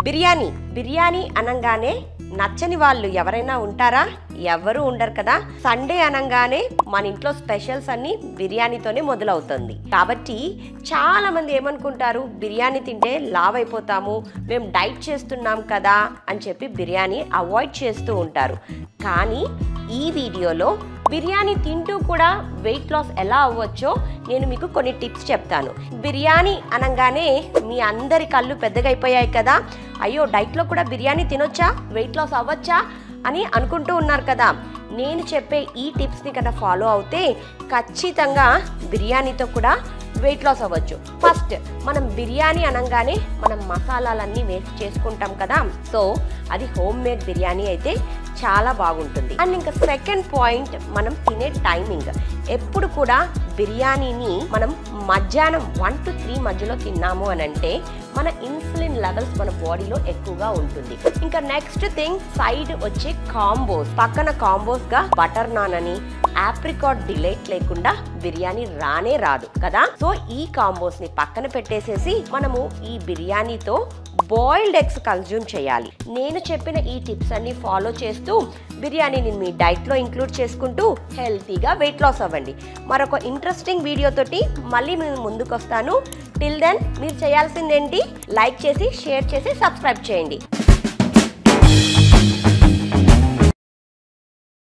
బిర్యానీ అనగానే నచ్చని వాళ్ళు ఎవరైనా ఉంటారా? ఎవరు ఉండరు కదా. సండే అనగానే మన ఇంట్లో స్పెషల్స్ అన్ని బిర్యానీతోనే మొదలవుతుంది. కాబట్టి చాలా మంది ఏమనుకుంటారు, బిర్యానీ తింటే లావ్ అయిపోతాము, మేము డైట్ చేస్తున్నాం కదా అని చెప్పి బిర్యానీ అవాయిడ్ చేస్తూ ఉంటారు. కానీ ఈ వీడియోలో బిర్యానీ తింటూ కూడా వెయిట్ లాస్ ఎలా అవ్వచ్చో నేను మీకు కొన్ని టిప్స్ చెప్తాను. బిర్యానీ అనగానే మీ అందరి కళ్ళు పెద్దగా అయిపోయాయి కదా, అయ్యో డైట్లో కూడా బిర్యానీ తినొచ్చా, వెయిట్ లాస్ అవ్వచ్చా అని అనుకుంటూ ఉన్నారు కదా. నేను చెప్పే ఈ టిప్స్ని కన్నా ఫాలో అవుతే ఖచ్చితంగా బిర్యానీతో కూడా వెయిట్ లాస్ అవ్వచ్చు. ఫస్ట్ మనం బిర్యానీ అనగానే మనం మసాలాలన్నీ వేసి చేసుకుంటాం కదా, సో అది హోమ్ మేడ్ బిర్యానీ అయితే చాలా బాగుంటుంది. అండ్ ఇంకా సెకండ్ పాయింట్, మనం తినే టైమింగ్. ఎప్పుడు కూడా బిర్యానీని మనం మధ్యాహ్నం 1 to 3 మధ్యలో తిన్నాము అని అంటే మన ఇన్సులిన్ లెవెల్స్ మన బాడీలో ఎక్కువగా ఉంటుంది. ఇంకా నెక్స్ట్ థింగ్, సైడ్ వచ్చే కాంబోస్. పక్కన కాంబోస్ గా బటర్ నాన్ అని, ఆప్రికాట్ డిలైట్ లేకుండా బిర్యానీ రానే రాదు కదా. సో ఈ కాంబోస్ ని పక్కన పెట్టేసేసి మనము ఈ బిర్యానీతో బాయిల్డ్ ఎగ్స్ కన్జ్యూమ్ చేయాలి. నేను చెప్పిన ఈ టిప్స్ అన్ని ఫాలో చేస్తూ బిర్యానీని మీ డైట్లో ఇంక్లూడ్ చేసుకుంటూ హెల్తీగా వెయిట్ లాస్ అవ్వండి. మరొక ఇంట్రెస్టింగ్ వీడియోతోటి మళ్ళీ నేను ముందుకు వస్తాను. టిల్ దెన్ మీరు చేయాల్సిందేంటి, లైక్ చేసి, షేర్ చేసి, సబ్స్క్రైబ్ చేయండి.